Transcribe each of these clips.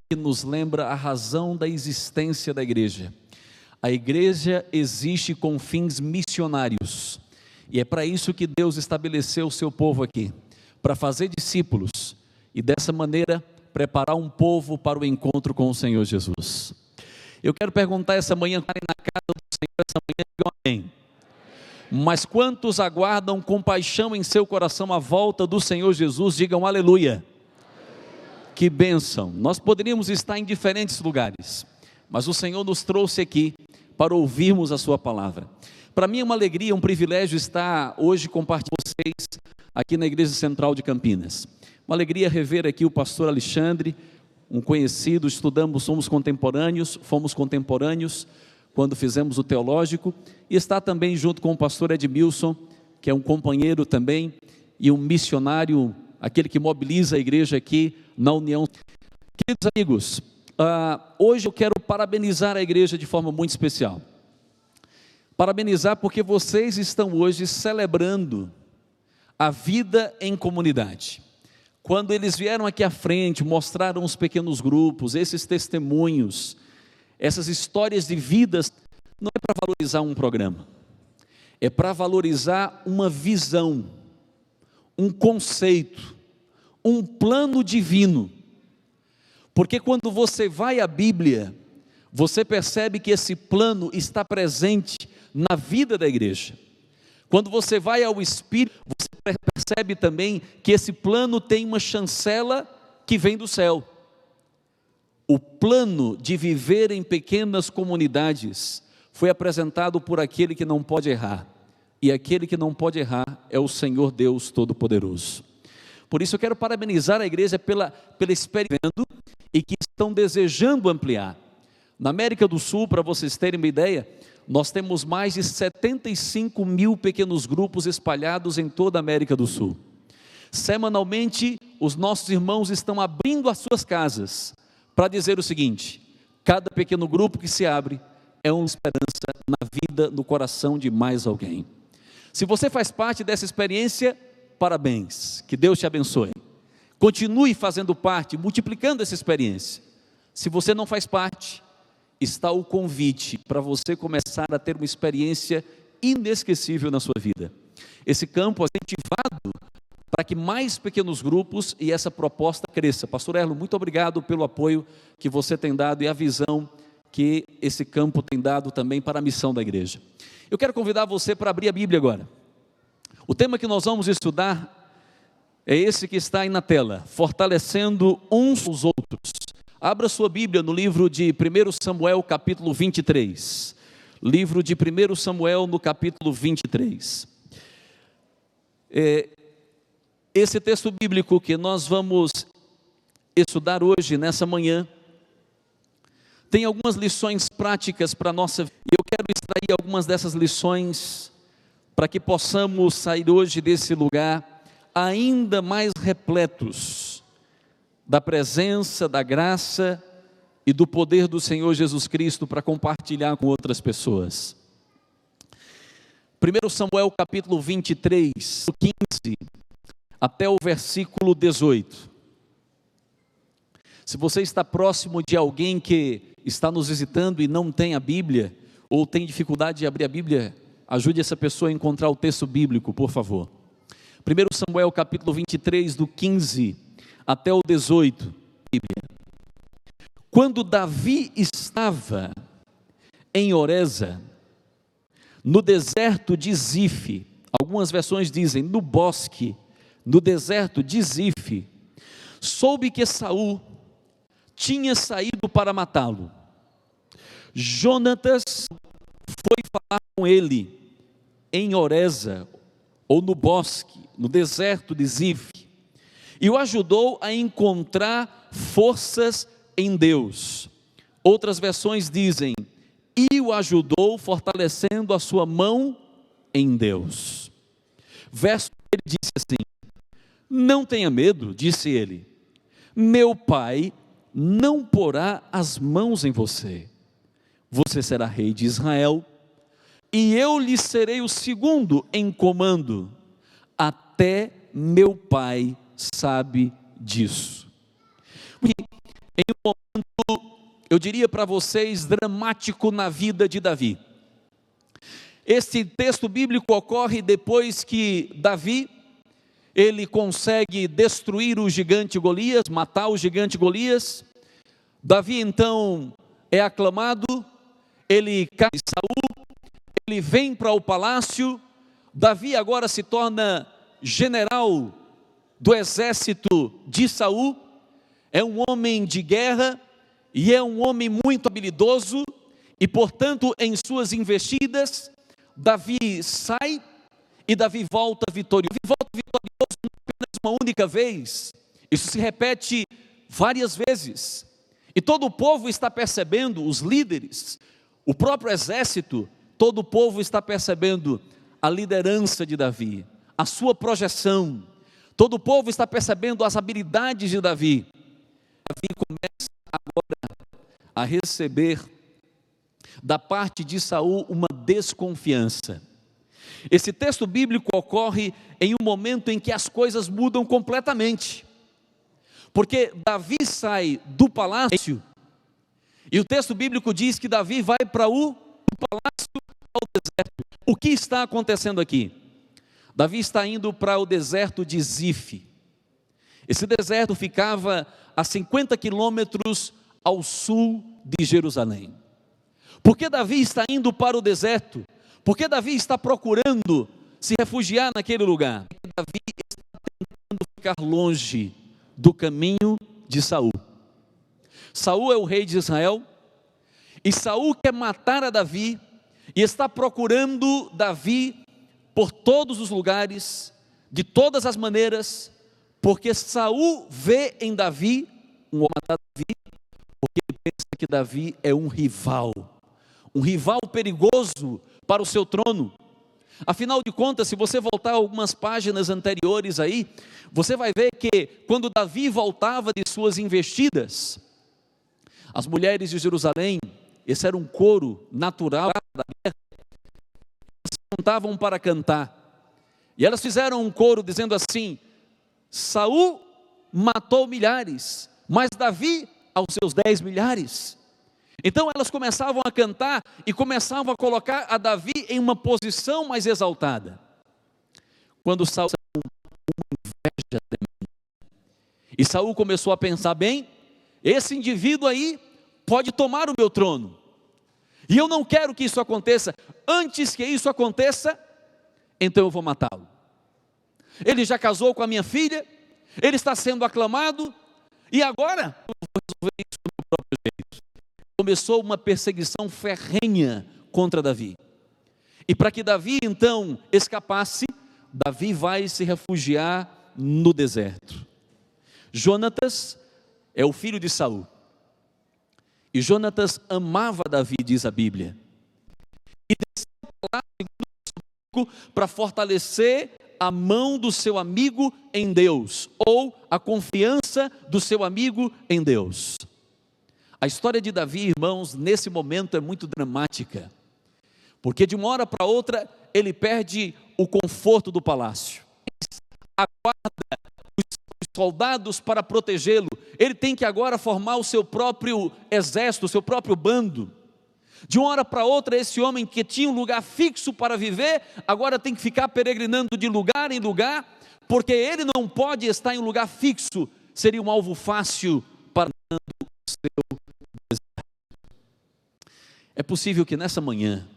que nos lembra a razão da existência da igreja. A igreja existe com fins missionários, e é para isso que Deus estabeleceu o seu povo aqui, para fazer discípulos, e dessa maneira preparar um povo para o encontro com o Senhor Jesus. Eu quero perguntar essa manhã, estarem na casa do Senhor essa manhã, digam amém. Mas quantos aguardam com paixão em seu coração a volta do Senhor Jesus, digam aleluia. Que bênção. Nós poderíamos estar em diferentes lugares, mas o Senhor nos trouxe aqui para ouvirmos a sua palavra. Para mim é uma alegria, um privilégio estar hoje compartilhando com vocês aqui na Igreja Central de Campinas. Uma alegria rever aqui o pastor Alexandre, um conhecido, fomos contemporâneos quando fizemos o teológico, e está também junto com o pastor Edmilson, que é um companheiro também, e um missionário, aquele que mobiliza a igreja aqui na União. Queridos amigos, hoje eu quero parabenizar a igreja de forma muito especial. Parabenizar porque vocês estão hoje celebrando a vida em comunidade. Quando eles vieram aqui à frente, mostraram os pequenos grupos, esses testemunhos, essas histórias de vidas, não é para valorizar um programa, é para valorizar uma visão, um conceito, um plano divino. Porque quando você vai à Bíblia, você percebe que esse plano está presente na vida da igreja. Quando você vai ao Espírito, você percebe também que esse plano tem uma chancela que vem do céu. O plano de viver em pequenas comunidades foi apresentado por aquele que não pode errar, e aquele que não pode errar é o Senhor Deus Todo-Poderoso. Por isso eu quero parabenizar a igreja pela experiência e que estão desejando ampliar. Na América do Sul, para vocês terem uma ideia, nós temos mais de 75 mil pequenos grupos espalhados em toda a América do Sul. Semanalmente, os nossos irmãos estão abrindo as suas casas para dizer o seguinte: cada pequeno grupo que se abre é uma esperança na vida, no coração de mais alguém. Se você faz parte dessa experiência, parabéns, que Deus te abençoe. Continue fazendo parte, multiplicando essa experiência. Se você não faz parte, está o convite para você começar a ter uma experiência inesquecível na sua vida. Esse campo é incentivado para que mais pequenos grupos e essa proposta cresça. Pastor Erlo, muito obrigado pelo apoio que você tem dado e a visão que esse campo tem dado também para a missão da igreja. Eu quero convidar você para abrir a Bíblia agora. O tema que nós vamos estudar é esse que está aí na tela: fortalecendo uns aos outros. Abra sua Bíblia no livro de 1 Samuel capítulo 23. Livro de 1 Samuel no capítulo 23. Esse texto bíblico que nós vamos estudar hoje, nessa manhã, tem algumas lições práticas para a nossa vida. E eu quero extrair algumas dessas lições para que possamos sair hoje desse lugar ainda mais repletos da presença, da graça e do poder do Senhor Jesus Cristo para compartilhar com outras pessoas. 1 Samuel capítulo 23, 15 até o versículo 18. Se você está próximo de alguém que está nos visitando e não tem a Bíblia, ou tem dificuldade de abrir a Bíblia, ajude essa pessoa a encontrar o texto bíblico, por favor. 1 Samuel capítulo 23, do 15 até o 18. Quando Davi estava em Oreza, no deserto de Zife, algumas versões dizem no bosque, no deserto de Zife, soube que Saul tinha saído para matá-lo. Jonatas foi falar com ele em Oreza, ou no bosque, no deserto de Zife, e o ajudou a encontrar forças em Deus. Outras versões dizem, e o ajudou fortalecendo a sua mão em Deus. Verso ele disse assim: não tenha medo, disse ele, meu pai não porá as mãos em você. Você será rei de Israel, e eu lhe serei o segundo em comando. Até meu pai sabe disso. E em um momento eu diria para vocês, dramático na vida de Davi. Este texto bíblico ocorre depois que Davi, ele consegue destruir o gigante Golias, matar o gigante Golias. Davi então é aclamado, ele cai de Saul, ele vem para o palácio. Davi agora se torna general do exército de Saul, é um homem de guerra e é um homem muito habilidoso, e portanto em suas investidas, Davi sai e Davi volta vitorioso. Davi volta vitorioso não apenas uma única vez, isso se repete várias vezes, e todo o povo está percebendo, os líderes, o próprio exército, todo o povo está percebendo a liderança de Davi, a sua projeção, todo o povo está percebendo as habilidades de Davi. Davi começa agora a receber da parte de Saul uma desconfiança. Esse texto bíblico ocorre em um momento em que as coisas mudam completamente, porque Davi sai do palácio, e o texto bíblico diz que Davi vai para o palácio ao deserto. O que está acontecendo aqui? Davi está indo para o deserto de Zif. Esse deserto ficava a 50 quilômetros ao sul de Jerusalém. Por que Davi está indo para o deserto? Por que Davi está procurando se refugiar naquele lugar? Porque Davi está tentando ficar longe do caminho de Saul. Saul é o rei de Israel, e Saul quer matar a Davi, e está procurando Davi por todos os lugares, de todas as maneiras, porque Saul vê em Davi um homem matar Davi, porque ele pensa que Davi é um rival perigoso para o seu trono. Afinal de contas, se você voltar algumas páginas anteriores aí, você vai ver que quando Davi voltava de suas investidas, as mulheres de Jerusalém, esse era um coro natural da guerra, elas se juntavam para cantar, e elas fizeram um coro dizendo assim: Saul matou milhares, mas Davi aos seus 10 milhares. Então elas começavam a cantar e começavam a colocar a Davi em uma posição mais exaltada. Quando Saul uma inveja tremenda, e Saul começou a pensar: bem, esse indivíduo aí pode tomar o meu trono, e eu não quero que isso aconteça. Antes que isso aconteça, então eu vou matá-lo. Ele já casou com a minha filha, ele está sendo aclamado, e agora eu vou resolver isso do meu próprio jeito. Começou uma perseguição ferrenha contra Davi, e para que Davi então escapasse, Davi vai se refugiar no deserto. Jonatas é o filho de Saul, e Jonatas amava Davi, diz a Bíblia, e desceu lá para fortalecer a mão do seu amigo em Deus, ou a confiança do seu amigo em Deus. A história de Davi, irmãos, nesse momento é muito dramática, porque de uma hora para outra ele perde o conforto do palácio, aguarda os soldados para protegê-lo, ele tem que agora formar o seu próprio exército, o seu próprio bando. De uma hora para outra, esse homem que tinha um lugar fixo para viver, agora tem que ficar peregrinando de lugar em lugar, porque ele não pode estar em um lugar fixo, seria um alvo fácil para o seu deserto. É possível que nessa manhã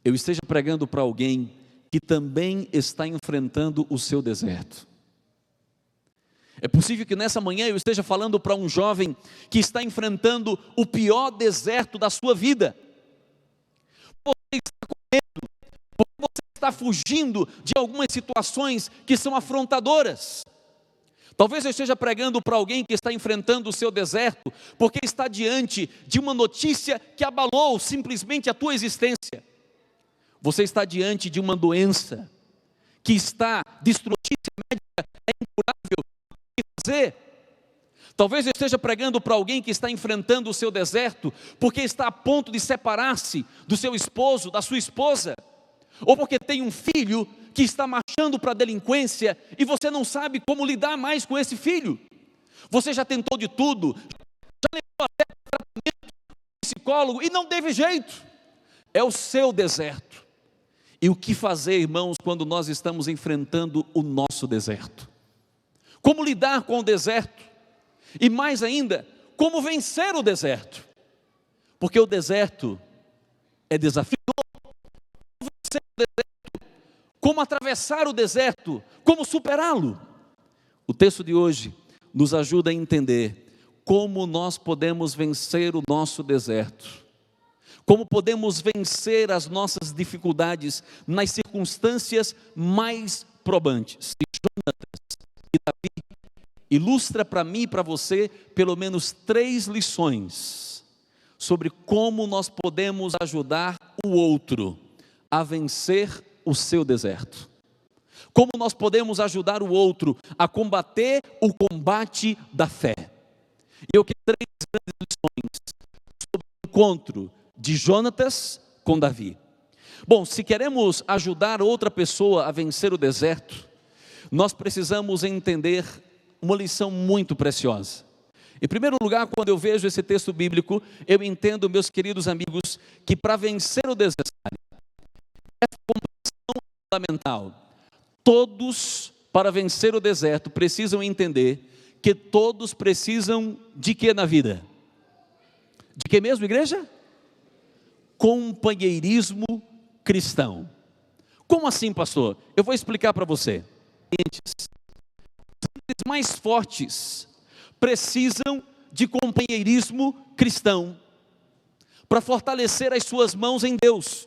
eu esteja pregando para alguém que também está enfrentando o seu deserto. É possível que nessa manhã eu esteja falando para um jovem que está enfrentando o pior deserto da sua vida. Você está com medo, porque você está fugindo de algumas situações que são afrontadoras. Talvez eu esteja pregando para alguém que está enfrentando o seu deserto, porque está diante de uma notícia que abalou simplesmente a tua existência. Você está diante de uma doença que está destrutiva, médica, é incurável. O que fazer? Talvez eu esteja pregando para alguém que está enfrentando o seu deserto, porque está a ponto de separar-se do seu esposo, da sua esposa, ou porque tem um filho que está marchando para a delinquência, e você não sabe como lidar mais com esse filho. Você já tentou de tudo, já levou até tratamento, psicólogo e não teve jeito. É o seu deserto. E o que fazer, irmãos, quando nós estamos enfrentando o nosso deserto? Como lidar com o deserto? E mais ainda, como vencer o deserto? Porque o deserto é desafiador. Como vencer o deserto? Como atravessar o deserto? Como superá-lo? O texto de hoje nos ajuda a entender como nós podemos vencer o nosso deserto. Como podemos vencer as nossas dificuldades nas circunstâncias mais probantes. Jonatas e Davi ilustra para mim e para você pelo menos 3 lições sobre como nós podemos ajudar o outro a vencer o seu deserto. Como nós podemos ajudar o outro a combater o combate da fé. E eu quero 3 grandes lições sobre o encontro de Jonatas com Davi. Bom, se queremos ajudar outra pessoa a vencer o deserto, nós precisamos entender uma lição muito preciosa. Em primeiro lugar, quando eu vejo esse texto bíblico, eu entendo, meus queridos amigos, que para vencer o deserto, essa compreensão é fundamental. Todos, para vencer o deserto, precisam entender que todos precisam de quê na vida? De que mesmo, igreja? Companheirismo cristão. Como assim, pastor? Eu vou explicar para você. Os mais fortes precisam de companheirismo cristão para fortalecer as suas mãos em Deus.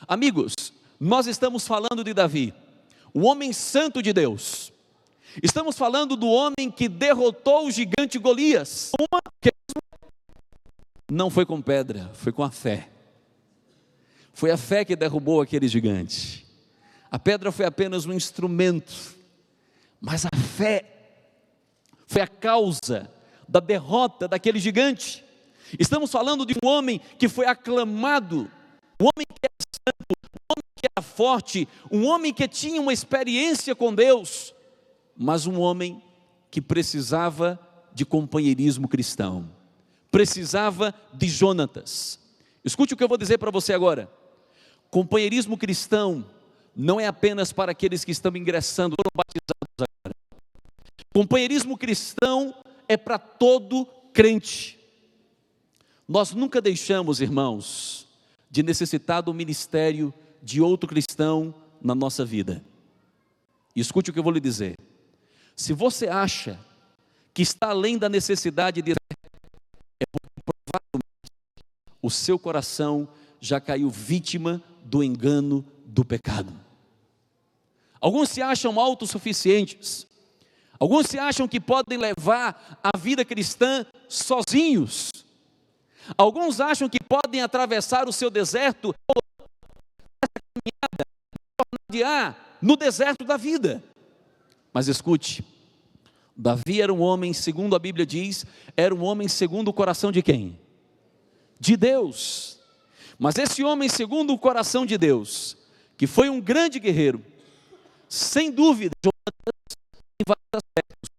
Amigos, nós estamos falando de Davi, o homem santo de Deus. Estamos falando do homem que derrotou o gigante Golias. Não foi com pedra, foi com a fé. Foi a fé que derrubou aquele gigante. A pedra foi apenas um instrumento, mas a fé foi a causa da derrota daquele gigante. Estamos falando de um homem que foi aclamado, um homem que era santo, um homem que era forte, um homem que tinha uma experiência com Deus, mas um homem que precisava de companheirismo cristão, precisava de Jonatas. Escute o que eu vou dizer para você agora. Companheirismo cristão não é apenas para aqueles que estão ingressando, foram batizados agora. Companheirismo cristão é para todo crente. Nós nunca deixamos, irmãos, de necessitar do ministério de outro cristão na nossa vida. E escute o que eu vou lhe dizer. Se você acha que está além da necessidade de é porque provavelmente o seu coração já caiu vítima do engano do pecado. Alguns se acham autossuficientes. Alguns se acham que podem levar a vida cristã sozinhos. Alguns acham que podem atravessar o seu deserto, essa caminhada, no deserto da vida. Mas escute, Davi era um homem, segundo a Bíblia diz, era um homem segundo o coração de quem? De Deus. Mas esse homem segundo o coração de Deus, que foi um grande guerreiro, sem dúvida, em vários aspectos.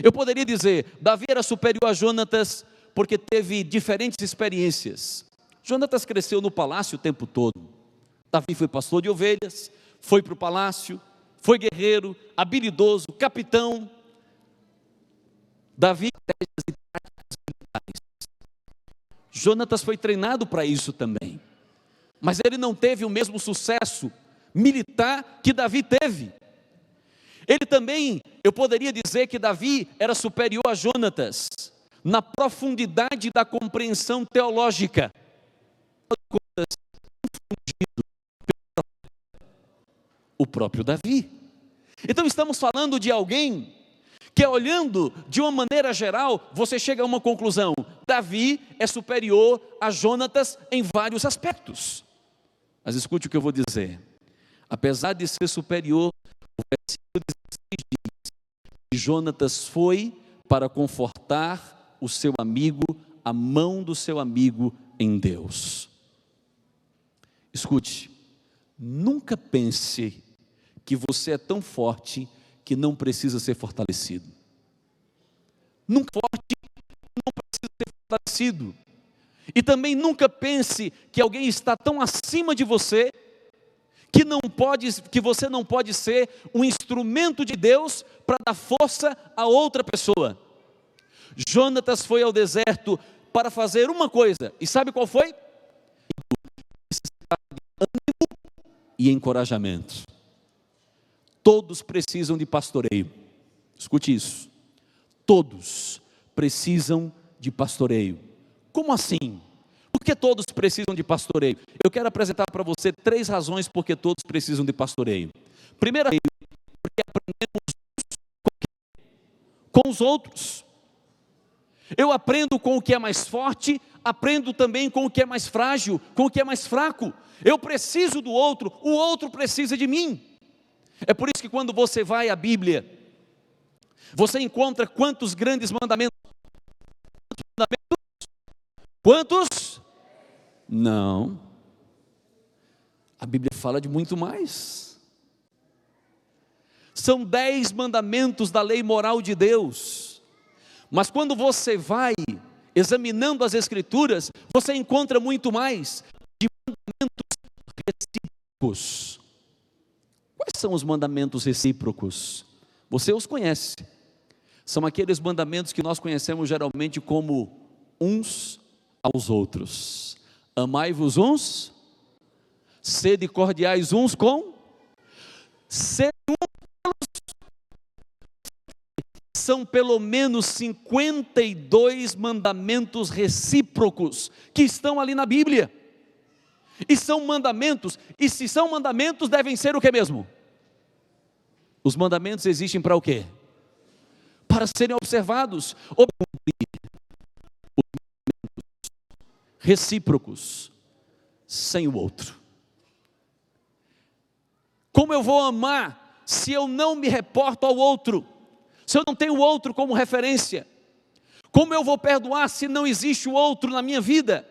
Eu poderia dizer, Davi era superior a Jonatas porque teve diferentes experiências. Jonatas cresceu no palácio o tempo todo. Davi foi pastor de ovelhas, foi para o palácio, foi guerreiro, habilidoso, capitão. Davi, Jonatas foi treinado para isso também. Mas ele não teve o mesmo sucesso militar que Davi teve. Ele também, eu poderia dizer que Davi era superior a Jonatas na profundidade da compreensão teológica. O próprio Davi. Então estamos falando de alguém que, olhando de uma maneira geral, você chega a uma conclusão: Davi é superior a Jonatas em vários aspectos. Mas escute o que eu vou dizer. Apesar de ser superior, o versículo 16 diz que Jonatas foi para confortar o seu amigo, a mão do seu amigo em Deus. Escute, nunca pense que você é tão forte que não precisa ser fortalecido. Nunca forte, não precisa ser fortalecido. E também nunca pense que alguém está tão acima de você que você não pode ser um instrumento de Deus para dar força a outra pessoa. Jonatas foi ao deserto para fazer uma coisa, e sabe qual foi? Ânimo e encorajamento. Todos precisam de pastoreio. Escute isso. Todos precisam de pastoreio. Como assim? Por que todos precisam de pastoreio? Eu quero apresentar para você 3 razões porque todos precisam de pastoreio. Primeira, porque aprendemos com os outros. Eu aprendo com o que é mais forte, aprendo também com o que é mais frágil, com o que é mais fraco. Eu preciso do outro, o outro precisa de mim. É por isso que quando você vai à Bíblia, você encontra quantos grandes mandamentos? Quantos? Não. A Bíblia fala de muito mais. São 10 mandamentos da lei moral de Deus. Mas quando você vai examinando as Escrituras, você encontra muito mais de mandamentos recíprocos. Quais são os mandamentos recíprocos? Você os conhece. São aqueles mandamentos que nós conhecemos geralmente como uns aos outros. Amai-vos uns, sede cordiais uns com, sede são pelo menos 52 mandamentos recíprocos que estão ali na Bíblia. E são mandamentos, e se são mandamentos, devem ser o que mesmo? Os mandamentos existem para o quê? Para serem observados, os recíprocos, sem o outro. Como eu vou amar se eu não me reporto ao outro? Se eu não tenho o outro como referência? Como eu vou perdoar se não existe o outro na minha vida?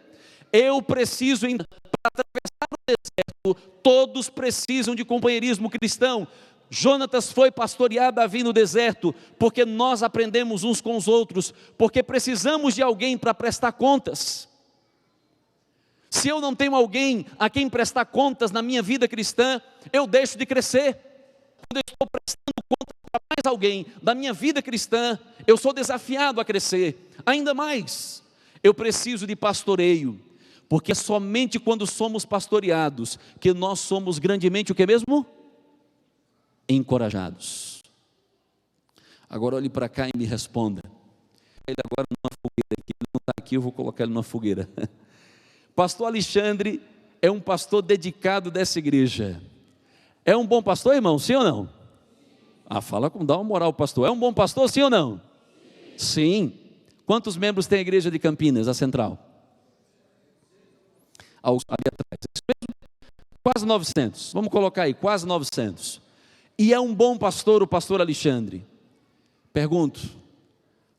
Eu preciso, para atravessar o deserto, todos precisam de companheirismo cristão. Jonatas foi pastorear Davi no deserto, porque nós aprendemos uns com os outros, porque precisamos de alguém para prestar contas. Se eu não tenho alguém a quem prestar contas na minha vida cristã, eu deixo de crescer. Quando eu estou prestando contas para mais alguém da minha vida cristã, eu sou desafiado a crescer. Ainda mais, eu preciso de pastoreio, porque é somente quando somos pastoreados que nós somos grandemente o que mesmo? Encorajados. Agora olhe para cá e me responda. Ele agora numa fogueira aqui, ele não está aqui, eu vou colocar ele numa fogueira. Pastor Alexandre é um pastor dedicado dessa igreja. É um bom pastor, irmão? Sim ou não? Fala com dá uma moral, pastor. É um bom pastor, sim ou não? Sim. Quantos membros tem a igreja de Campinas, a central? Ali atrás. Quase 900. Vamos colocar aí, quase 900. E é um bom pastor, o pastor Alexandre. Pergunto,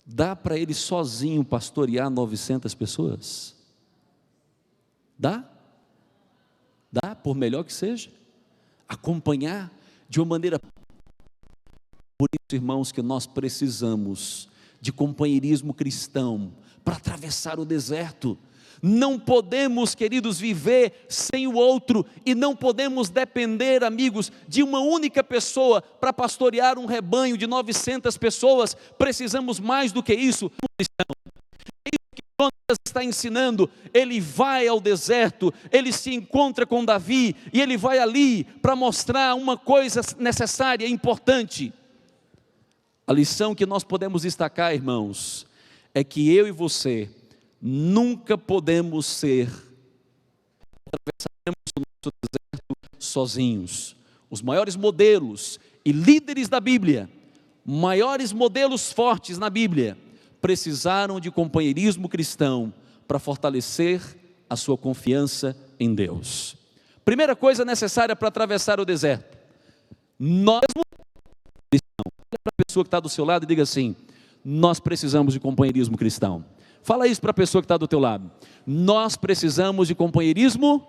dá para ele sozinho pastorear 900 pessoas? Dá? Dá, por melhor que seja. Acompanhar de uma maneira. Por isso, irmãos, que nós precisamos de companheirismo cristão para atravessar o deserto. Não podemos, queridos, viver sem o outro, e não podemos depender, amigos, de uma única pessoa para pastorear um rebanho de 900 pessoas. Precisamos mais do que isso. Jonatas está ensinando, ele vai ao deserto, ele se encontra com Davi, e ele vai ali para mostrar uma coisa necessária, importante. A lição que nós podemos destacar, irmãos, é que eu e você nunca podemos atravessaremos o nosso deserto sozinhos. Os maiores modelos e líderes da Bíblia, maiores modelos fortes na Bíblia, precisaram de companheirismo cristão para fortalecer a sua confiança em Deus. Primeira coisa necessária para atravessar o deserto, nós, olha para a pessoa que está do seu lado e diga assim: nós precisamos de companheirismo cristão. Fala isso para a pessoa que está do teu lado. Nós precisamos de companheirismo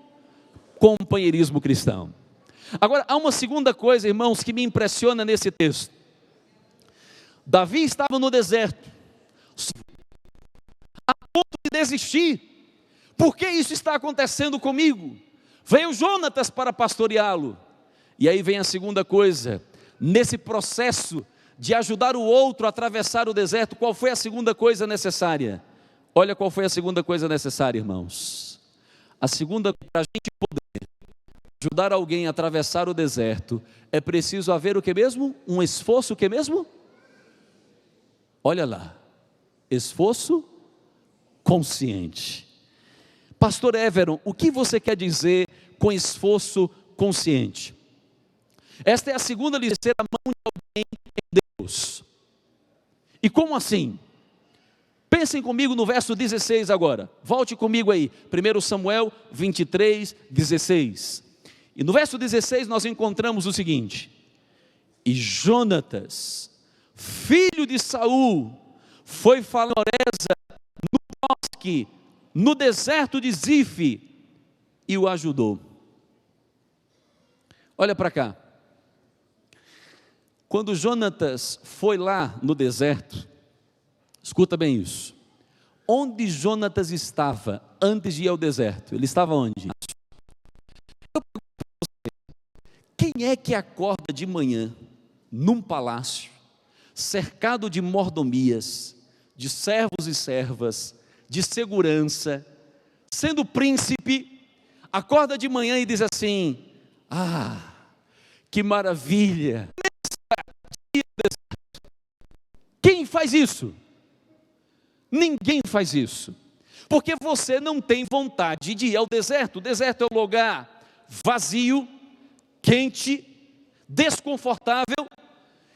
cristão. Agora, há uma segunda coisa, irmãos, que me impressiona nesse texto. Davi estava no deserto, a ponto de desistir. Por que isso está acontecendo comigo? Veio Jonatas para pastoreá-lo. E aí vem a segunda coisa, nesse processo de ajudar o outro a atravessar o deserto, qual foi a segunda coisa necessária? Olha qual foi a segunda coisa necessária, irmãos. A segunda, para a gente poder ajudar alguém a atravessar o deserto, é preciso haver o que mesmo? Um esforço, o que mesmo? Olha lá, esforço consciente. Pastor Everon, o que você quer dizer com esforço consciente? Esta é a segunda lição, a mão de alguém em Deus. E como assim? Pensem comigo no verso 16 agora, volte comigo aí, 1 Samuel 23, 16. E no verso 16 nós encontramos o seguinte: e Jonatas, filho de Saul, foi falar em Oreza, no bosque, no deserto de Zife, e o ajudou. Olha para cá. Quando Jonatas foi lá no deserto, escuta bem isso. Onde Jonatas estava antes de ir ao deserto? Ele estava onde? Eu pergunto para você, quem é que acorda de manhã num palácio, cercado de mordomias, de servos e servas, de segurança, sendo príncipe, acorda de manhã e diz assim: ah, que maravilha! Quem faz isso? Ninguém faz isso, porque você não tem vontade de ir ao deserto. O deserto é um lugar vazio, quente, desconfortável,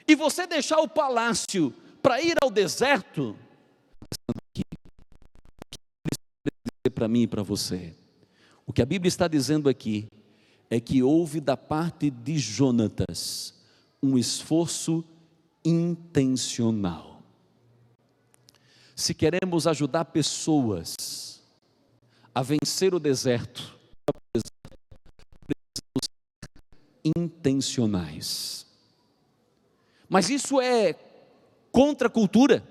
e você deixar o palácio para ir ao deserto, para mim e para você, o que a Bíblia está dizendo aqui, é que houve da parte de Jonatas, um esforço intencional. Se queremos ajudar pessoas a vencer o deserto, precisamos ser intencionais. Mas isso é contra a cultura,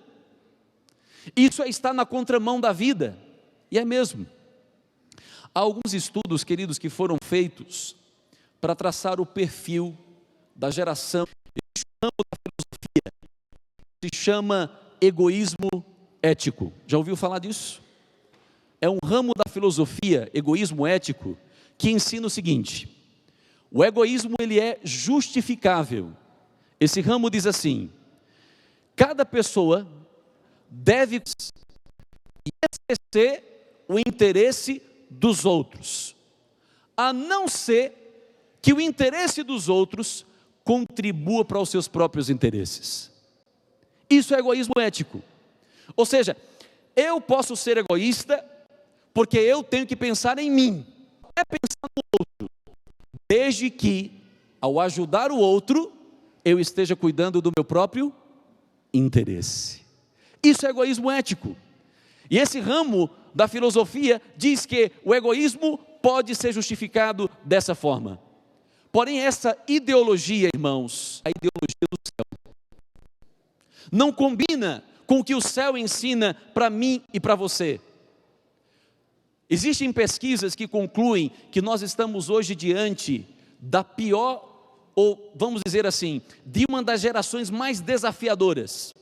isso é estar na contramão da vida, e é mesmo. Há alguns estudos, queridos, que foram feitos para traçar o perfil da geração, esse ramo da filosofia se chama egoísmo ético. Já ouviu falar disso? É um ramo da filosofia, egoísmo ético, que ensina o seguinte: o egoísmo ele é justificável. Esse ramo diz assim: cada pessoa deve exercer o interesse dos outros, a não ser que o interesse dos outros contribua para os seus próprios interesses. Isso é egoísmo ético. Ou seja, eu posso ser egoísta porque eu tenho que pensar em mim, não é pensar no outro, desde que, ao ajudar o outro, eu esteja cuidando do meu próprio interesse. Isso é egoísmo ético. E esse ramo da filosofia diz que o egoísmo pode ser justificado dessa forma. Porém, essa ideologia, irmãos, a ideologia do céu, não combina com o que o céu ensina para mim e para você. Existem pesquisas que concluem que nós estamos hoje diante da pior, ou vamos dizer assim, de uma das gerações mais desafiadoras.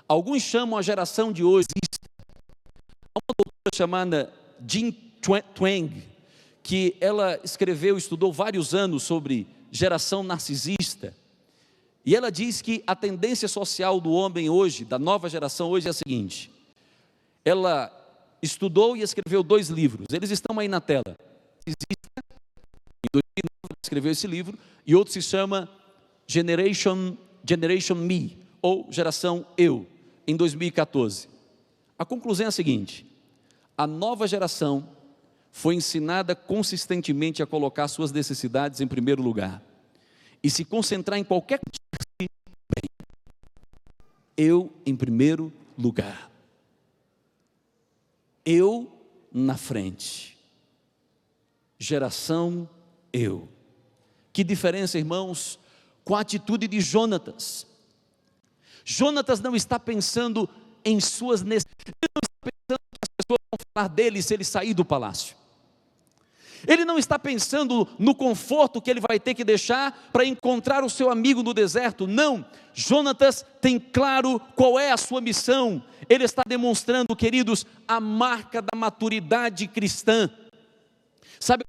Alguns chamam a geração de hoje, há uma doutora chamada Jean Twenge, que ela escreveu, estudou vários anos sobre geração narcisista, e ela diz que a tendência social do homem hoje, da nova geração hoje é a seguinte: ela estudou e escreveu 2 livros, eles estão aí na tela. Em 2009 ela escreveu esse livro, e outro se chama Generation Me, ou Geração Eu, em 2014. A conclusão é a seguinte: a nova geração foi ensinada consistentemente a colocar suas necessidades em primeiro lugar, e se concentrar em qualquer coisa, eu em primeiro lugar, eu na frente, geração eu. Que diferença, irmãos, com a atitude de Jonatas. Jonatas não está pensando em suas necessidades, ele não está pensando que as pessoas vão falar dele se ele sair do palácio. Ele não está pensando no conforto que ele vai ter que deixar para encontrar o seu amigo no deserto. Não, Jonatas tem claro qual é a sua missão. Ele está demonstrando, queridos, a marca da maturidade cristã. Sabe,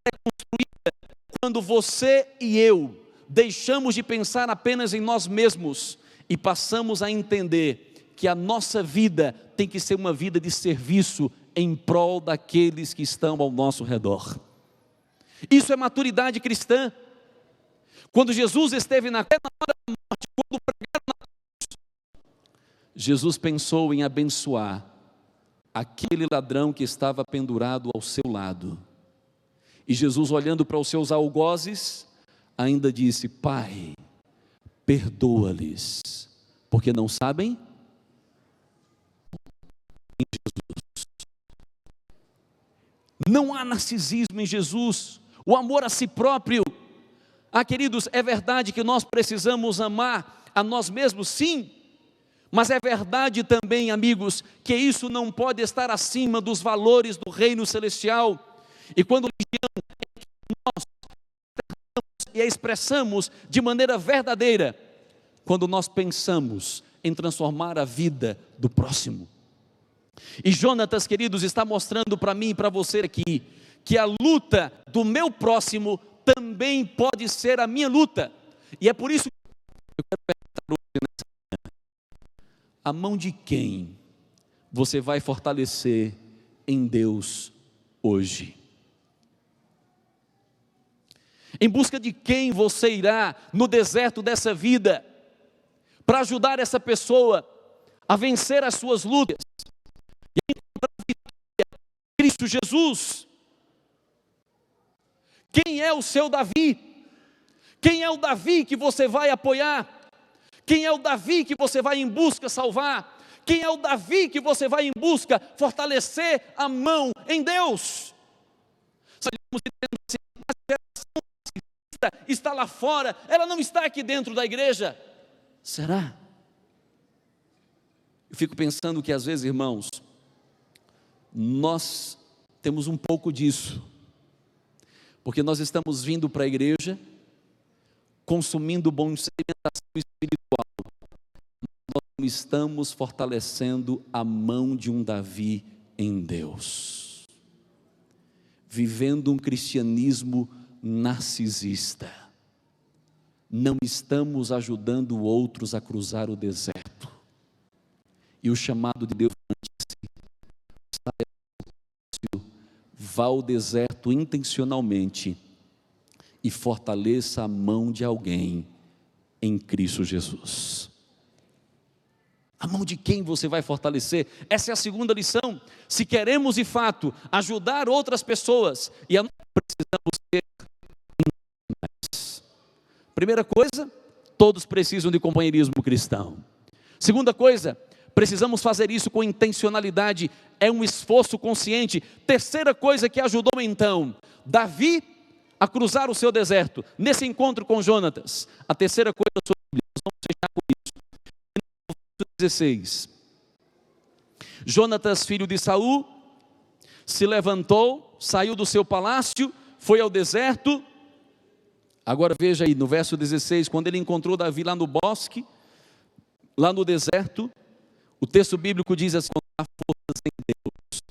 é construída quando você e eu deixamos de pensar apenas em nós mesmos e passamos a entender que a nossa vida tem que ser uma vida de serviço em prol daqueles que estão ao nosso redor. Isso é maturidade cristã. Quando Jesus esteve na hora da morte, quando pregaram na cruz, Jesus pensou em abençoar aquele ladrão que estava pendurado ao seu lado. E Jesus, olhando para os seus algozes, ainda disse: Pai, perdoa-lhes, porque não sabem em Jesus. Não há narcisismo em Jesus, o amor a si próprio. Queridos, é verdade que nós precisamos amar a nós mesmos, sim, mas é verdade também, amigos, que isso não pode estar acima dos valores do reino celestial. E quando nós e a expressamos de maneira verdadeira, quando nós pensamos em transformar a vida do próximo. E Jonatas, queridos, está mostrando para mim e para você aqui, que a luta do meu próximo também pode ser a minha luta. E é por isso que eu quero perguntar hoje nessa manhã: a mão de quem você vai fortalecer em Deus hoje? Em busca de quem você irá no deserto dessa vida, para ajudar essa pessoa a vencer as suas lutas e a encontrar a vitória em Cristo Jesus? Quem é o seu Davi? Quem é o Davi que você vai apoiar? Quem é o Davi que você vai em busca salvar? Quem é o Davi que você vai em busca fortalecer a mão em Deus? Saímos dizendo assim: a geração está lá fora, ela não está aqui dentro da igreja. Será? Eu fico pensando que às vezes, irmãos, nós temos um pouco disso, porque nós estamos vindo para a igreja, consumindo bom alimentação espiritual, mas nós não estamos fortalecendo a mão de um Davi em Deus, vivendo um cristianismo narcisista. Não estamos ajudando outros a cruzar o deserto. E o chamado de Deus é: vá ao deserto intencionalmente e fortaleça a mão de alguém em Cristo Jesus. A mão de quem você vai fortalecer? Essa é a segunda lição. Se queremos de fato ajudar outras pessoas, e precisamos ter. Primeira coisa, todos precisam de companheirismo cristão. Segunda coisa, precisamos fazer isso com intencionalidade, é um esforço consciente. Terceira coisa que ajudou então Davi a cruzar o seu deserto, nesse encontro com Jonatas, a terceira coisa sobre nós vamos fechar com isso. No verso 16, Jonatas, filho de Saul, se levantou, saiu do seu palácio, foi ao deserto. Agora veja aí no verso 16, quando ele encontrou Davi lá no bosque, lá no deserto, o texto bíblico diz assim: há forças em Deus.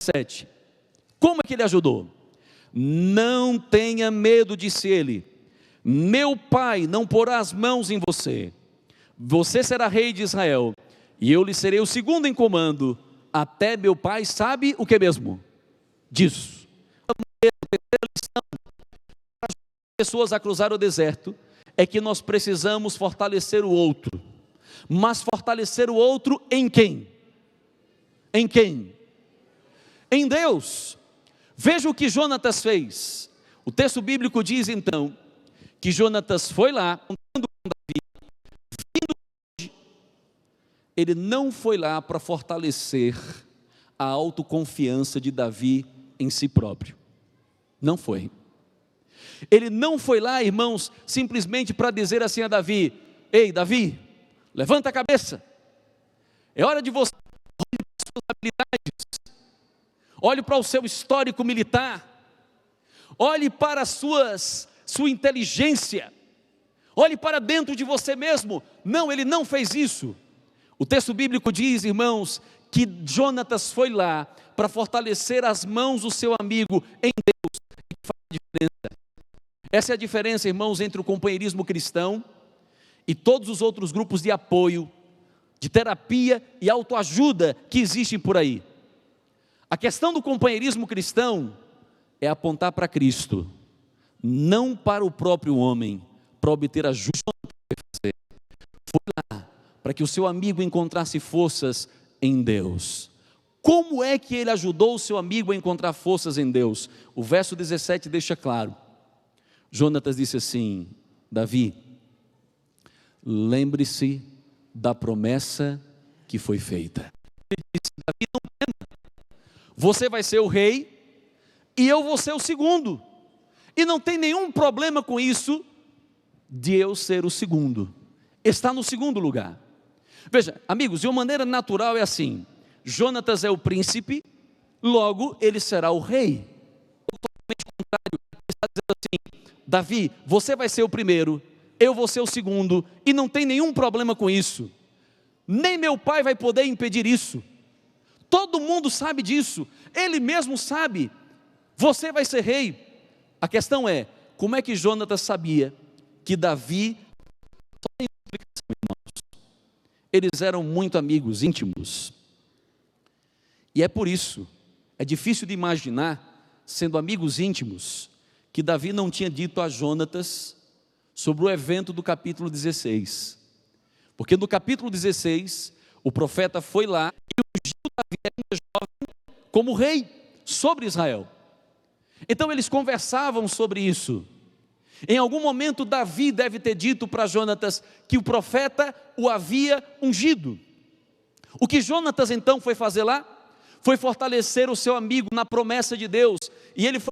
7. Como é que ele ajudou? Não tenha medo, disse ele, meu pai não porá as mãos em você, você será rei de Israel, e eu lhe serei o segundo em comando, até meu pai sabe o que mesmo? Disso. A terceira lição pessoas a cruzar o deserto é que nós precisamos fortalecer o outro, mas fortalecer o outro em quem? Em quem? Em Deus. Veja o que Jonatas fez. O texto bíblico diz então que Jonatas foi lá, contando com Davi, ele não foi lá para fortalecer a autoconfiança de Davi em si próprio, não foi. Ele não foi lá, irmãos, simplesmente para dizer assim a Davi: ei Davi, levanta a cabeça, é hora de você olhar as suas habilidades, olhe para o seu histórico militar, olhe para a sua inteligência, olhe para dentro de você mesmo. Não, ele não fez isso. O texto bíblico diz, irmãos, que Jonatas foi lá para fortalecer as mãos do seu amigo em Deus, e faz a diferença. Essa é a diferença, irmãos, entre o companheirismo cristão e todos os outros grupos de apoio, de terapia e autoajuda que existem por aí. A questão do companheirismo cristão é apontar para Cristo, não para o próprio homem, para obter a justiça que fazer. Foi lá para que o seu amigo encontrasse forças em Deus. Como é que ele ajudou o seu amigo a encontrar forças em Deus? O verso 17 deixa claro. Jonatas disse assim: Davi, lembre-se da promessa que foi feita. Ele disse: Davi, não tema, você vai ser o rei e eu vou ser o segundo, e não tem nenhum problema com isso de eu ser o segundo, está no segundo lugar. Veja, amigos, de uma maneira natural é assim: Jonatas é o príncipe, logo ele será o rei. Totalmente contrário, ele está dizendo assim: Davi, você vai ser o primeiro, eu vou ser o segundo, e não tem nenhum problema com isso, nem meu pai vai poder impedir isso, todo mundo sabe disso, ele mesmo sabe, você vai ser rei. A questão é, como é que Jonatas sabia que Davi, só tem explicação, irmãos, eles eram muito amigos, íntimos, e é por isso, é difícil de imaginar, sendo amigos íntimos, que Davi não tinha dito a Jonatas sobre o evento do capítulo 16, porque no capítulo 16, o profeta foi lá e ungiu Davi ainda jovem como rei sobre Israel. Então eles conversavam sobre isso. Em algum momento Davi deve ter dito para Jonatas que o profeta o havia ungido. O que Jonatas então foi fazer lá? Foi fortalecer o seu amigo na promessa de Deus, e ele foi: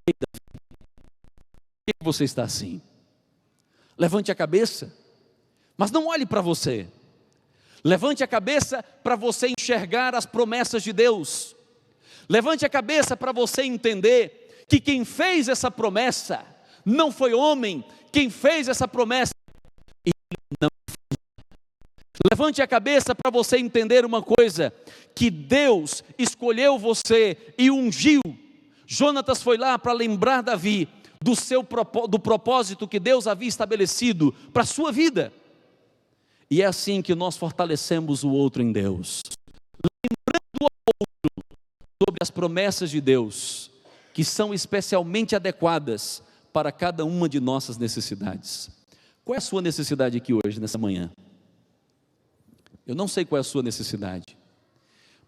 Ei, Davi, por que você está assim? Levante a cabeça, mas não olhe para você, levante a cabeça para você enxergar as promessas de Deus, levante a cabeça para você entender que quem fez essa promessa não foi homem, quem fez essa promessa, ele não fez. Levante a cabeça para você entender uma coisa, que Deus escolheu você e ungiu. Jonatas foi lá para lembrar Davi do propósito que Deus havia estabelecido para a sua vida. E é assim que nós fortalecemos o outro em Deus, lembrando ao outro sobre as promessas de Deus, que são especialmente adequadas para cada uma de nossas necessidades. Qual é a sua necessidade aqui hoje, nessa manhã? Eu não sei qual é a sua necessidade,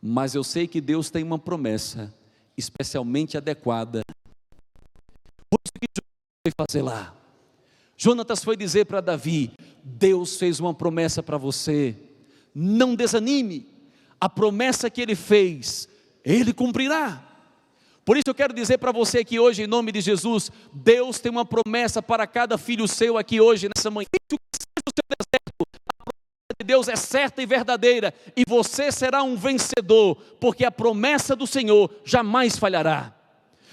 mas eu sei que Deus tem uma promessa especialmente adequada. Por isso que Jonatas foi fazer lá. Jonatas foi dizer para Davi: Deus fez uma promessa para você, não desanime, a promessa que Ele fez, Ele cumprirá. Por isso eu quero dizer para você aqui hoje, em nome de Jesus, Deus tem uma promessa para cada filho seu aqui hoje, nessa manhã. O que seja o seu deserto, a promessa de Deus é certa e verdadeira, e você será um vencedor, porque a promessa do Senhor jamais falhará.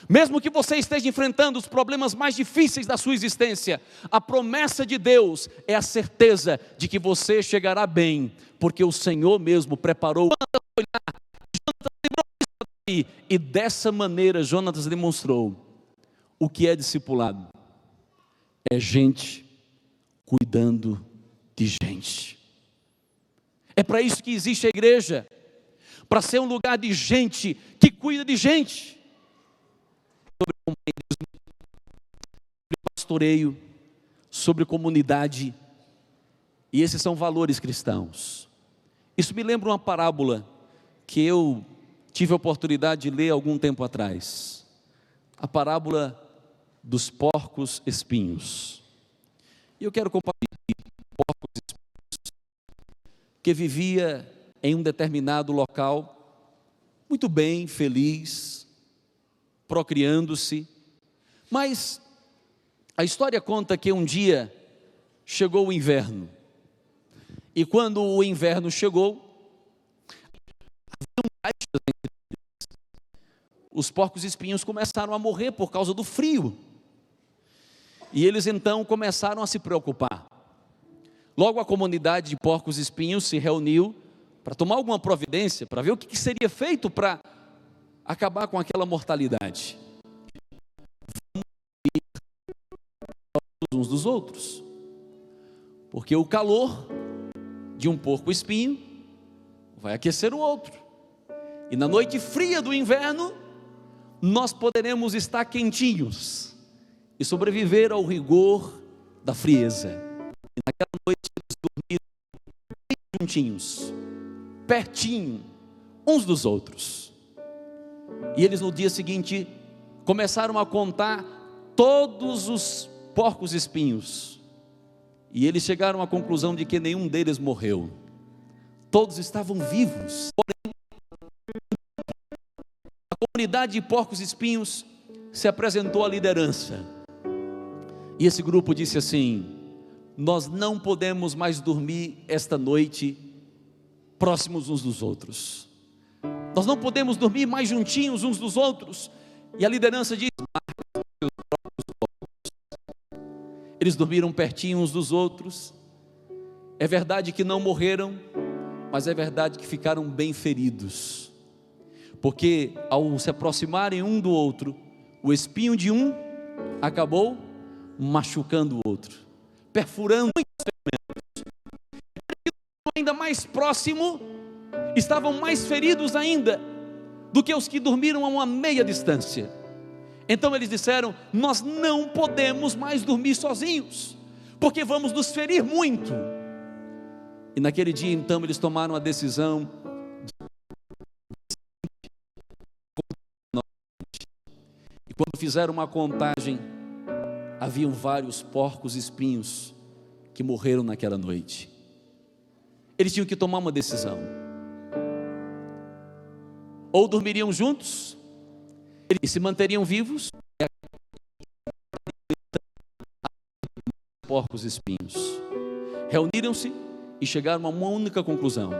Mesmo que você esteja enfrentando os problemas mais difíceis da sua existência, a promessa de Deus é a certeza de que você chegará bem, porque o Senhor mesmo preparou. E dessa maneira Jonatas demonstrou o que é discipulado. É gente cuidando de gente. É para isso que existe a igreja, para ser um lugar de gente que cuida de gente. Sobre companheirismo, sobre pastoreio, sobre comunidade, e esses são valores cristãos. Isso me lembra uma parábola que eu tive a oportunidade de ler algum tempo atrás, a parábola dos porcos espinhos. E eu quero compartilhar porcos espinhos, que vivia em um determinado local, muito bem, feliz, procriando-se, mas a história conta que um dia chegou o inverno, e quando o inverno chegou, haviam baixas entre eles, os porcos espinhos começaram a morrer por causa do frio. E eles então começaram a se preocupar. Logo a comunidade de porcos espinhos se reuniu para tomar alguma providência, para ver o que seria feito para acabar com aquela mortalidade. Uns dos outros, porque o calor de um porco espinho vai aquecer o outro, e na noite fria do inverno nós poderemos estar quentinhos e sobreviver ao rigor da frieza. E naquela noite eles dormiram bem juntinhos, pertinho uns dos outros, e eles no dia seguinte começaram a contar todos os porcos espinhos, e eles chegaram à conclusão de que nenhum deles morreu, todos estavam vivos. Porém, a comunidade de porcos espinhos se apresentou à liderança, e esse grupo disse assim: nós não podemos mais dormir esta noite próximos uns dos outros, nós não podemos dormir mais juntinhos uns dos outros. E a liderança disse: eles dormiram pertinho uns dos outros. É verdade que não morreram, mas é verdade que ficaram bem feridos, porque ao se aproximarem um do outro, o espinho de um acabou machucando o outro, perfurando muitos ferimentos. Ainda mais próximo, estavam mais feridos ainda do que os que dormiram a uma meia distância. Então eles disseram: nós não podemos mais dormir sozinhos, porque vamos nos ferir muito. E naquele dia então eles tomaram a decisão e quando fizeram uma contagem, haviam vários porcos espinhos que morreram naquela noite. Eles tinham que tomar uma decisão: ou dormiriam juntos e se manteriam vivos, porcos espinhos. Reuniram-se e chegaram a uma única conclusão: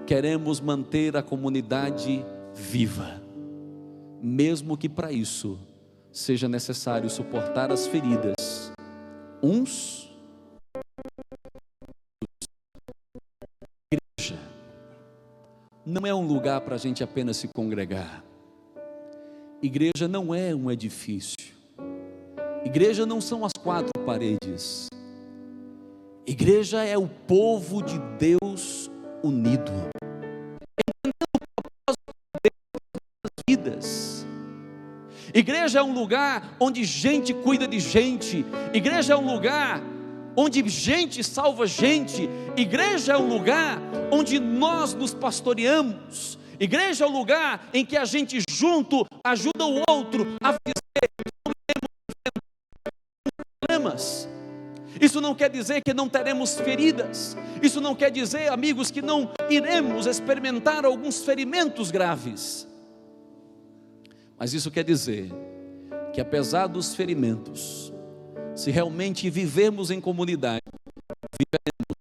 queremos manter a comunidade viva, mesmo que para isso seja necessário suportar as feridas uns dos outros. Igreja não é um lugar para a gente apenas se congregar. Igreja não é um edifício. Igreja não são as quatro paredes. Igreja é o povo de Deus unido, entendendo o propósito de Deus nas vidas. Igreja é um lugar onde gente cuida de gente. Igreja é um lugar onde gente salva gente. Igreja é um lugar onde nós nos pastoreamos. Igreja é o lugar em que a gente junto ajuda o outro a vencer problemas. Isso não quer dizer que não teremos feridas. Isso não quer dizer, amigos, que não iremos experimentar alguns ferimentos graves. Mas isso quer dizer que apesar dos ferimentos, se realmente vivermos em comunidade, viveremos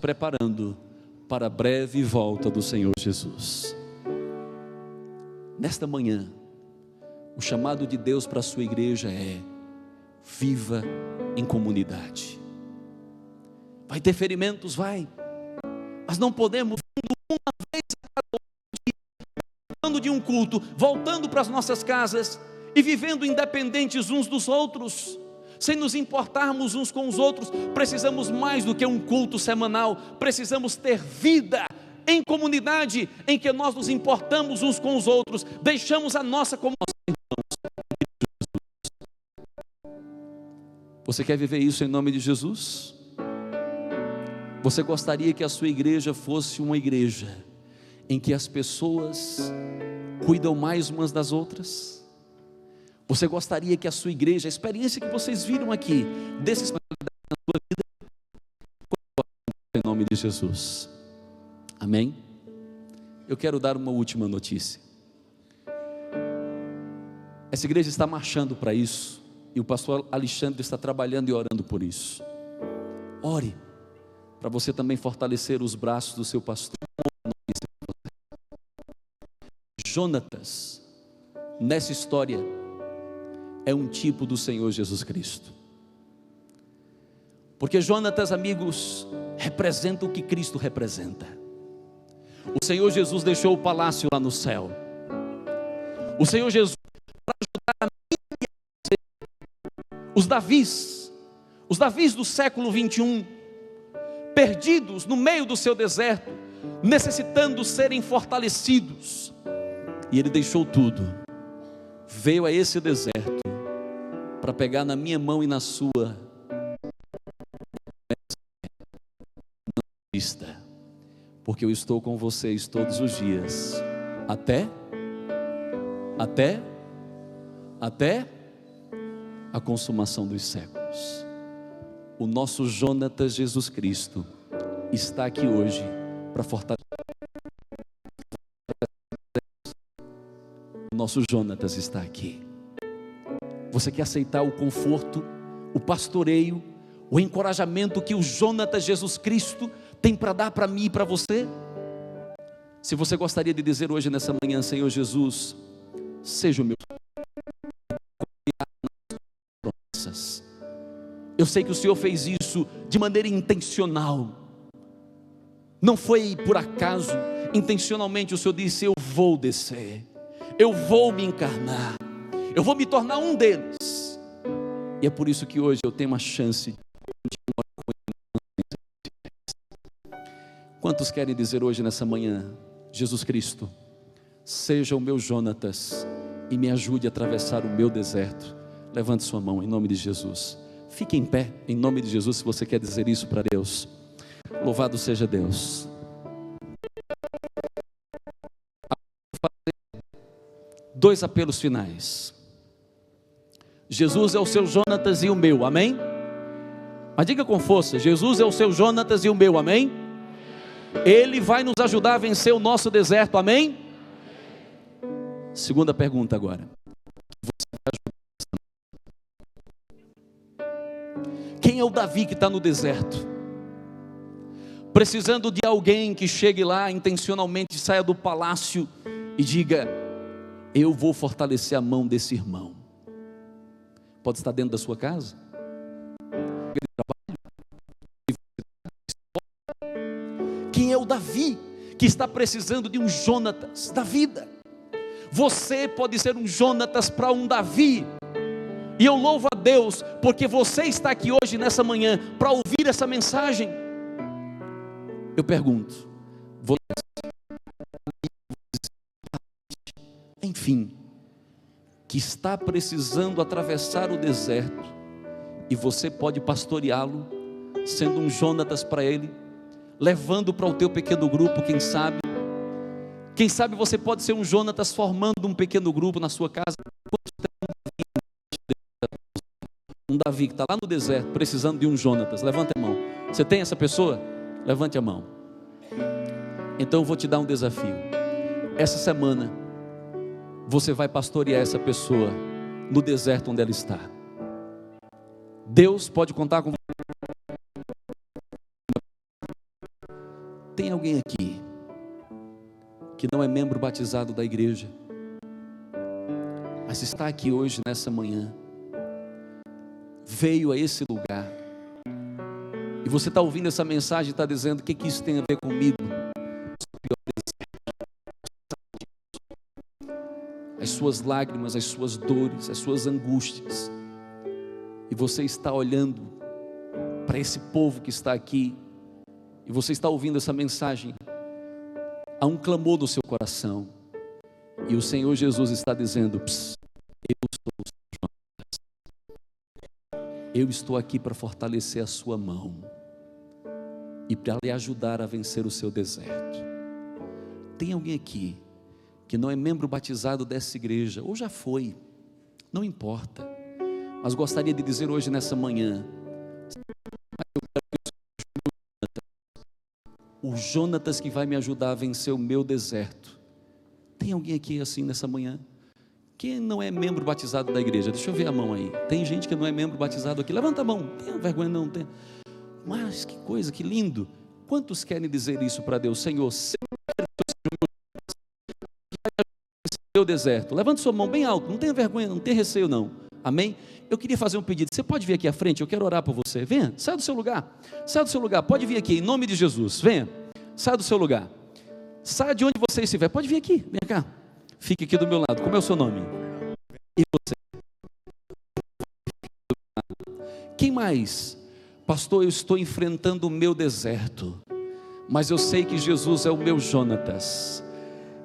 preparando para a breve volta do Senhor Jesus. Nesta manhã, o chamado de Deus para a sua igreja é: viva em comunidade. Vai ter ferimentos? Vai, mas não podemos, uma vez a cada dia, voltando de um culto, voltando para as nossas casas e vivendo independentes uns dos outros, sem nos importarmos uns com os outros. Precisamos mais do que um culto semanal, precisamos ter vida em comunidade, em que nós nos importamos uns com os outros, deixamos a nossa comunidade. Você quer viver isso em nome de Jesus? Você gostaria que a sua igreja fosse uma igreja em que as pessoas cuidam mais umas das outras? Você gostaria que a sua igreja, a experiência que vocês viram aqui, desse na sua vida, em nome de Jesus? Amém? Eu quero dar uma última notícia. Essa igreja está marchando para isso, e o pastor Alexandre está trabalhando e orando por isso. Ore, para você também fortalecer os braços do seu pastor. Jonatas, nessa história, é um tipo do Senhor Jesus Cristo. Porque Jonatas, amigos, representa o que Cristo representa. O Senhor Jesus deixou o palácio lá no céu. O Senhor Jesus, para ajudar a mim e a você, os Davis do século 21, perdidos no meio do seu deserto, necessitando serem fortalecidos, e ele deixou tudo, veio a esse deserto, para pegar na minha mão e na sua, não desista, porque eu estou com vocês todos os dias, até a consumação dos séculos. O nosso Jonatas Jesus Cristo está aqui hoje para fortalecer. O nosso Jonatas está aqui. Você quer aceitar o conforto, o pastoreio, o encorajamento que o Jonatas Jesus Cristo tem para dar para mim e para você? Se você gostaria de dizer hoje nessa manhã: Senhor Jesus, seja o meu. Eu sei que o Senhor fez isso de maneira intencional, não foi por acaso. Intencionalmente o Senhor disse: eu vou descer, eu vou me encarnar, eu vou me tornar um deles. E é por isso que hoje eu tenho uma chance de continuar com ele. Quantos querem dizer hoje nessa manhã: Jesus Cristo, seja o meu Jonatas e me ajude a atravessar o meu deserto? Levante sua mão em nome de Jesus. Fique em pé em nome de Jesus se você quer dizer isso para Deus. Louvado seja Deus. Dois apelos finais. Jesus é o seu Jonatas e o meu, amém? Mas diga com força: Jesus é o seu Jonatas e o meu, amém? Ele vai nos ajudar a vencer o nosso deserto, amém? Segunda pergunta agora: quem é o Davi que está no deserto, precisando de alguém que chegue lá intencionalmente, saia do palácio e diga: eu vou fortalecer a mão desse irmão? Pode estar dentro da sua casa, quem é o Davi que está precisando de um Jonatas da vida? Você pode ser um Jonatas para um Davi. E eu louvo a Deus, porque você está aqui hoje, nessa manhã, para ouvir essa mensagem. Eu pergunto: você, enfim, que está precisando atravessar o deserto, e você pode pastoreá-lo, sendo um Jonatas para ele, levando para o teu pequeno grupo, quem sabe você pode ser um Jonatas formando um pequeno grupo na sua casa. Um Davi que está lá no deserto, precisando de um Jonatas. Levante a mão. Você tem essa pessoa? Levante a mão. Então eu vou te dar um desafio. Essa semana você vai pastorear essa pessoa no deserto onde ela está. Deus pode contar com você. Tem alguém aqui que não é membro batizado da igreja, mas está aqui hoje, nessa manhã, veio a esse lugar, e você está ouvindo essa mensagem e está dizendo: o que isso tem a ver comigo? As suas lágrimas, as suas dores, as suas angústias, e você está olhando para esse povo que está aqui, e você está ouvindo essa mensagem, há um clamor no seu coração, e o Senhor Jesus está dizendo: eu estou aqui para fortalecer a sua mão e para lhe ajudar a vencer o seu deserto. Tem alguém aqui que não é membro batizado dessa igreja, ou já foi, não importa, mas gostaria de dizer hoje nessa manhã: o Jonatas que vai me ajudar a vencer o meu deserto. Tem alguém aqui assim nessa manhã? Quem não é membro batizado da igreja? Deixa eu ver a mão aí. Tem gente que não é membro batizado aqui. Levanta a mão. Não tenha vergonha não. Mas que coisa, que lindo. Quantos querem dizer isso para Deus? Senhor, deserto? Levante sua mão bem alto, não tenha vergonha, não tenha receio não. Amém? Eu queria fazer um pedido, você pode vir aqui à frente, eu quero orar por você. Venha, saia do seu lugar, pode vir aqui, em nome de Jesus. Venha, saia do seu lugar, saia de onde você estiver, pode vir aqui, vem cá, fique aqui do meu lado. Como é o seu nome? E você? Quem mais? Pastor, eu estou enfrentando o meu deserto, mas eu sei que Jesus é o meu Jonatas,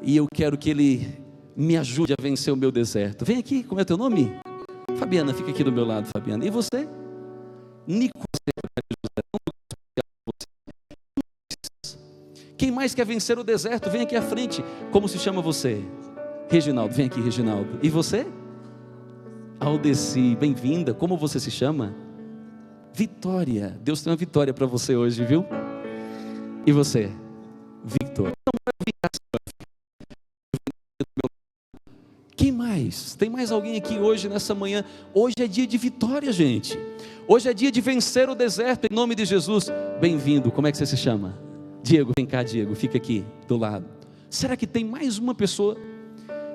e eu quero que Ele me ajude a vencer o meu deserto. Vem aqui, como é o teu nome? Fabiana, fica aqui do meu lado, Fabiana. E você? Nico. Quem mais quer vencer o deserto? Vem aqui à frente. Como se chama você? Reginaldo, vem aqui, Reginaldo. E você? Aldeci, bem-vinda. Como você se chama? Vitória. Deus tem uma vitória para você hoje, viu? E você? Victor. Quem mais? Tem mais alguém aqui hoje, nessa manhã? Hoje é dia de vitória, gente. Hoje é dia de vencer o deserto, em nome de Jesus. Bem-vindo, como é que você se chama? Diego, vem cá, Diego, fica aqui do lado. Será que tem mais uma pessoa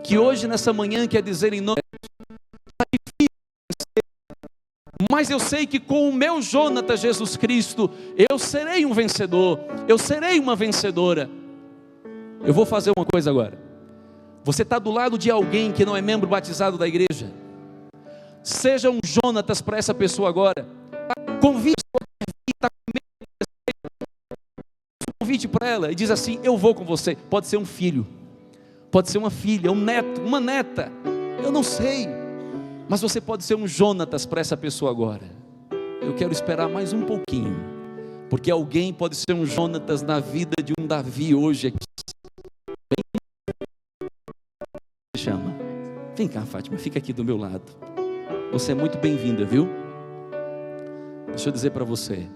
que hoje, nessa manhã, quer dizer em nome de Jesus, mas eu sei que com o meu Jonatas Jesus Cristo, eu serei um vencedor, eu serei uma vencedora. Eu vou fazer uma coisa agora. Você está do lado de alguém que não é membro batizado da igreja, seja um Jonatas para essa pessoa agora. Convide para ela e diz assim: eu vou com você. Pode ser um filho, pode ser uma filha, um neto, uma neta, eu não sei, mas você pode ser um Jonatas para essa pessoa agora. Eu quero esperar mais um pouquinho, porque alguém pode ser um Jonatas na vida de um Davi hoje aqui. Chama. Vem cá, Fátima, fica aqui do meu lado. Você é muito bem-vinda, viu? Deixa eu dizer para você,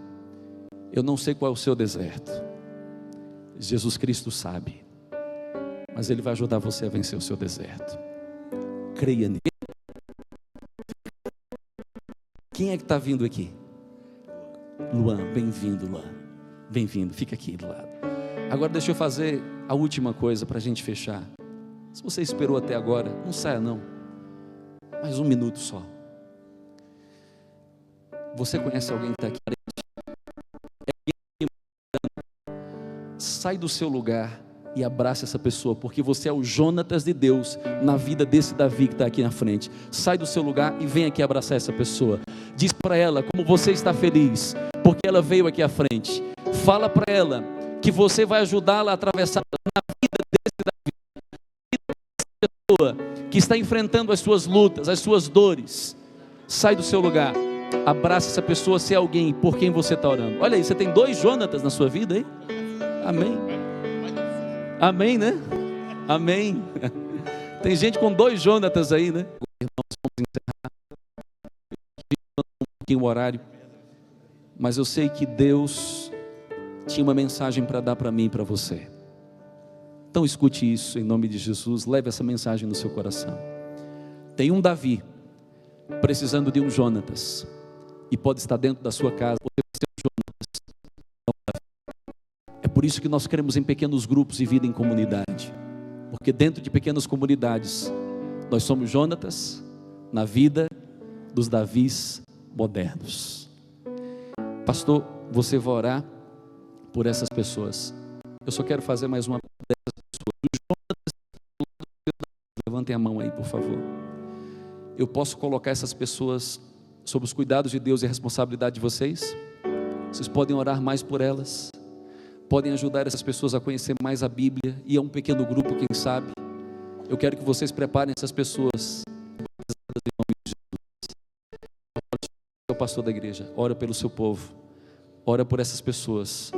eu não sei qual é o seu deserto. Jesus Cristo sabe, mas Ele vai ajudar você a vencer o seu deserto. Creia nele. Quem é que está vindo aqui? Luan, bem-vindo, Luan. Bem-vindo, fica aqui do lado. Agora deixa eu fazer a última coisa para a gente fechar. Se você esperou até agora, não saia não. Mais um minuto só. Você conhece alguém que está aqui? Sai do seu lugar e abraça essa pessoa, porque você é o Jonatas de Deus na vida desse Davi que está aqui na frente. Sai do seu lugar e vem aqui abraçar essa pessoa. Diz para ela como você está feliz, porque ela veio aqui à frente. Fala para ela que você vai ajudá-la a atravessar na vida desse Davi, que está enfrentando as suas lutas, as suas dores. Sai do seu lugar, abraça essa pessoa, se é alguém por quem você está orando. Olha aí, você tem 2 Jonatas na sua vida aí? Amém? Amém, né? Amém. Tem gente com 2 Jonatas aí, né? Nós vamos encerrar um pouquinho o horário, mas eu sei que Deus tinha uma mensagem para dar para mim e para você. Então escute isso em nome de Jesus, leve essa mensagem no seu coração. Tem um Davi precisando de um Jonatas, e pode estar dentro da sua casa, você vai ser um Jonatas. É por isso que nós queremos em pequenos grupos e vida em comunidade, porque dentro de pequenas comunidades nós somos Jonatas na vida dos Davis modernos. Pastor, você vai orar por essas pessoas. Eu só quero fazer mais uma dessas pessoas. Levantem a mão aí, por favor. Eu posso colocar essas pessoas sob os cuidados de Deus e a responsabilidade de vocês? Vocês podem orar mais por elas, podem ajudar essas pessoas a conhecer mais a Bíblia, e a um pequeno grupo, quem sabe. Eu quero que vocês preparem essas pessoas. O pastor da igreja, ora pelo seu povo, ora por essas pessoas,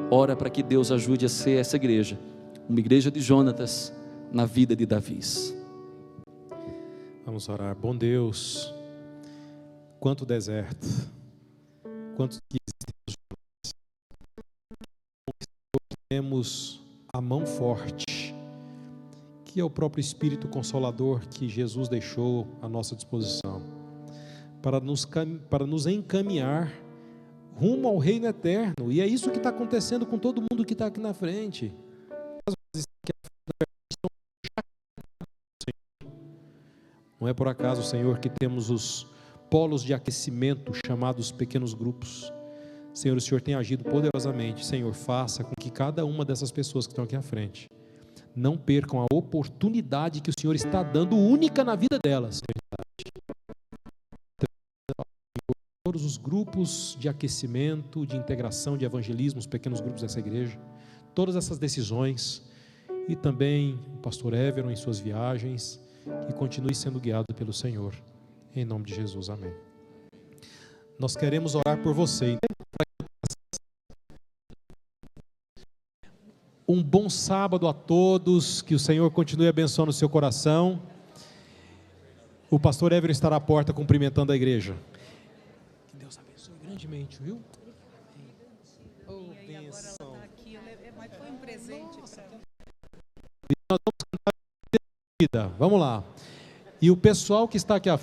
ora para que Deus ajude a ser essa igreja, uma igreja de Jonatas na vida de Davis. Vamos orar. Bom Deus, quanto deserto, quantos dias temos a mão forte, que é o próprio Espírito Consolador que Jesus deixou à nossa disposição, para nos encaminhar rumo ao reino eterno. E é isso que está acontecendo com todo mundo que está aqui na frente. Não é por acaso, Senhor, que temos os polos de aquecimento chamados pequenos grupos. Senhor, o Senhor tem agido poderosamente. Senhor, faça com que cada uma dessas pessoas que estão aqui à frente não percam a oportunidade que o Senhor está dando única na vida delas. Todos os grupos de aquecimento, de integração, de evangelismo, os pequenos grupos dessa igreja, todas essas decisões, e também o pastor Everon em suas viagens, que continue sendo guiado pelo Senhor, em nome de Jesus, amém. Nós queremos orar por você. Um bom sábado a todos, que o Senhor continue abençoando o seu coração. O pastor Everon estará à porta cumprimentando a igreja. Que Deus abençoe grandemente, viu? E agora ela está aqui, mas foi um presente para ela. Nós vamos cantar vida. Vamos lá. E o pessoal que está aqui à